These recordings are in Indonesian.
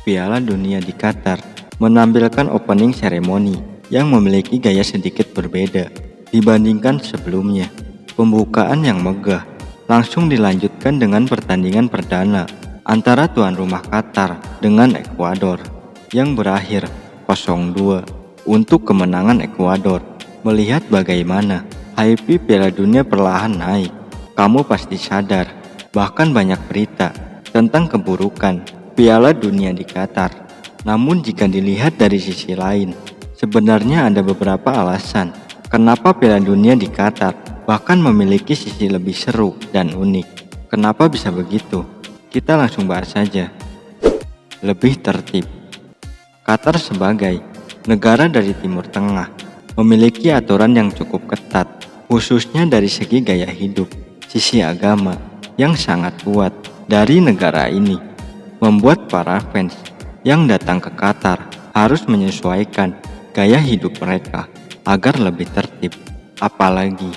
Piala Dunia di Qatar menampilkan opening ceremony yang memiliki gaya sedikit berbeda dibandingkan sebelumnya. Pembukaan yang megah langsung dilanjutkan dengan pertandingan perdana antara tuan rumah Qatar dengan Ekuador yang berakhir 0-2 untuk kemenangan Ekuador. Melihat bagaimana hype Piala Dunia perlahan naik, kamu pasti sadar bahkan banyak berita tentang keburukan Piala Dunia di Qatar. Namun jika dilihat dari sisi lain, sebenarnya ada beberapa alasan kenapa Piala Dunia di Qatar bahkan memiliki sisi lebih seru dan unik. Kenapa bisa begitu? Kita langsung bahas saja. Lebih tertib. Qatar sebagai negara dari Timur Tengah memiliki aturan yang cukup ketat, khususnya dari segi gaya hidup. Sisi agama yang sangat kuat dari negara ini membuat para fans yang datang ke Qatar harus menyesuaikan gaya hidup mereka agar lebih tertib. Apalagi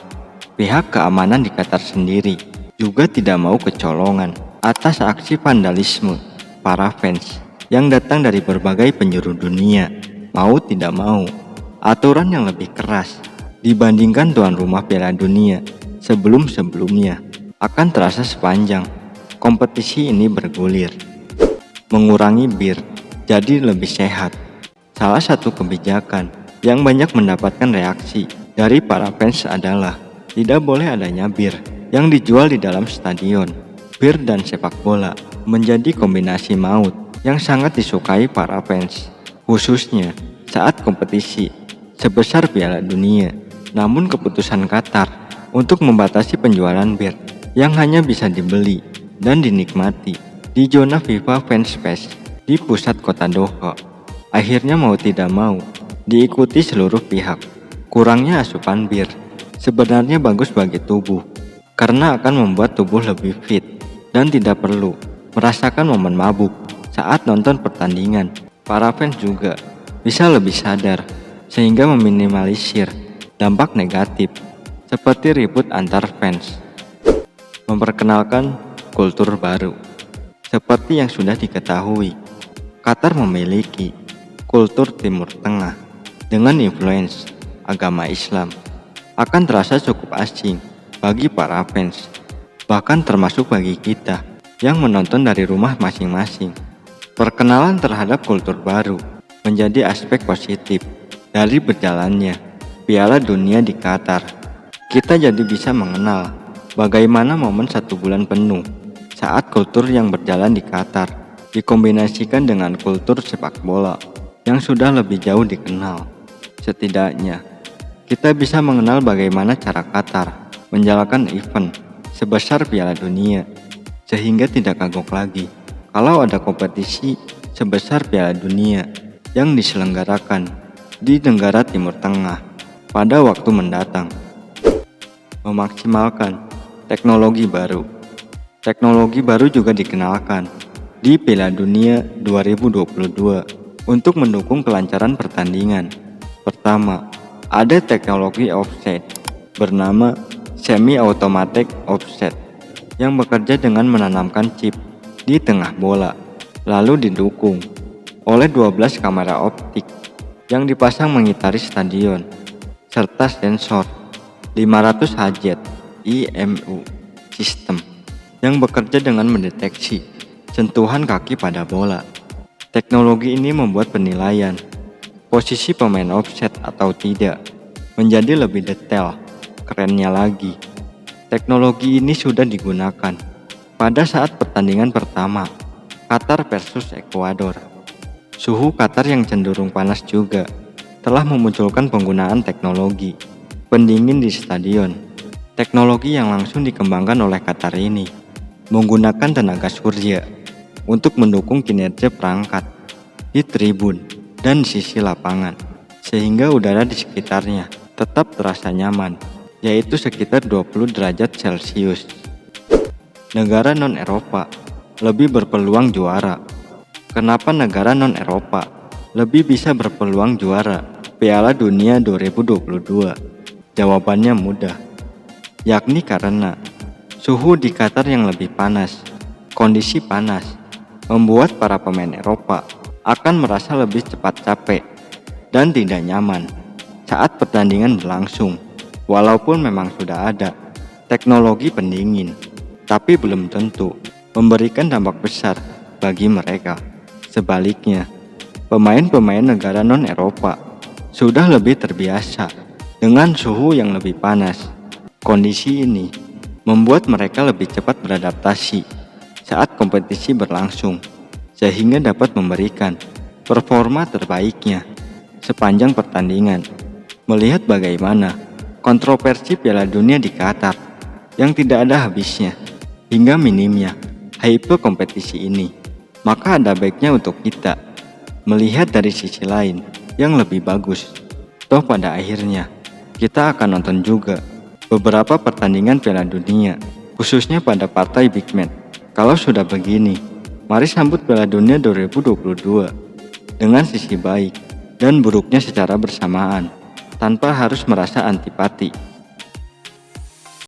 pihak keamanan di Qatar sendiri juga tidak mau kecolongan atas aksi vandalisme para fans yang datang dari berbagai penjuru dunia. Mau tidak mau, aturan yang lebih keras dibandingkan tuan rumah Piala Dunia sebelum-sebelumnya akan terasa sepanjang kompetisi ini bergulir. Mengurangi bir jadi lebih sehat. Salah satu kebijakan yang banyak mendapatkan reaksi dari para fans adalah tidak boleh adanya bir yang dijual di dalam stadion. Bir dan sepak bola menjadi kombinasi maut yang sangat disukai para fans, khususnya saat kompetisi sebesar Piala Dunia. Namun keputusan Qatar untuk membatasi penjualan bir yang hanya bisa dibeli dan dinikmati di zona FIFA Fans Fest di pusat kota Doha akhirnya mau tidak mau diikuti seluruh pihak. Kurangnya asupan bir sebenarnya bagus bagi tubuh karena akan membuat tubuh lebih fit dan tidak perlu merasakan momen mabuk saat nonton pertandingan. Para fans juga bisa lebih sadar sehingga meminimalisir dampak negatif seperti ribut antar fans. Memperkenalkan kultur baru. Seperti yang sudah diketahui, Qatar memiliki kultur Timur Tengah dengan influence agama Islam. Akan terasa cukup asing bagi para fans, bahkan termasuk bagi kita yang menonton dari rumah masing-masing. Perkenalan terhadap kultur baru menjadi aspek positif dari berjalannya Piala Dunia di Qatar. Kita jadi bisa mengenal bagaimana momen 1 bulan penuh saat kultur yang berjalan di Qatar dikombinasikan dengan kultur sepak bola yang sudah lebih jauh dikenal. Setidaknya kita bisa mengenal bagaimana cara Qatar menjalankan event sebesar Piala Dunia, sehingga tidak kagok lagi kalau ada kompetisi sebesar Piala Dunia yang diselenggarakan di negara Timur Tengah pada waktu mendatang. Memaksimalkan teknologi baru. Teknologi baru juga dikenalkan di Piala Dunia 2022 untuk mendukung kelancaran pertandingan. Pertama, ada teknologi offset bernama semi-automatic offset yang bekerja dengan menanamkan chip di tengah bola, lalu didukung oleh 12 kamera optik yang dipasang mengitari stadion, serta sensor 500 Hz IMU sistem yang bekerja dengan mendeteksi sentuhan kaki pada bola. Teknologi ini membuat penilaian posisi pemain offset atau tidak menjadi lebih detail. Kerennya lagi, teknologi ini sudah digunakan pada saat pertandingan pertama Qatar versus Ekuador. Suhu Qatar yang cenderung panas juga telah memunculkan penggunaan teknologi pendingin di stadion. Teknologi yang langsung dikembangkan oleh Qatar ini menggunakan tenaga surya untuk mendukung kinerja perangkat di tribun dan sisi lapangan, sehingga udara di sekitarnya tetap terasa nyaman, yaitu sekitar 20 derajat Celcius. Negara non-Eropa lebih berpeluang juara. Kenapa negara non-Eropa lebih bisa berpeluang juara Piala Dunia 2022? Jawabannya mudah, yakni karena suhu di Qatar yang lebih panas. Kondisi panas membuat para pemain Eropa akan merasa lebih cepat capek dan tidak nyaman saat pertandingan berlangsung. Walaupun memang sudah ada teknologi pendingin, tapi belum tentu memberikan dampak besar bagi mereka. Sebaliknya, pemain-pemain negara non-Eropa sudah lebih terbiasa dengan suhu yang lebih panas. Kondisi ini membuat mereka lebih cepat beradaptasi saat kompetisi berlangsung, sehingga dapat memberikan performa terbaiknya sepanjang pertandingan. Melihat bagaimana kontroversi Piala Dunia di Qatar yang tidak ada habisnya hingga minimnya hype kompetisi ini, maka ada baiknya untuk kita melihat dari sisi lain yang lebih bagus. Toh pada akhirnya kita akan nonton juga beberapa pertandingan Piala Dunia, khususnya pada partai Big Match. Kalau sudah begini, mari sambut Piala Dunia 2022 dengan sisi baik dan buruknya secara bersamaan, tanpa harus merasa antipati.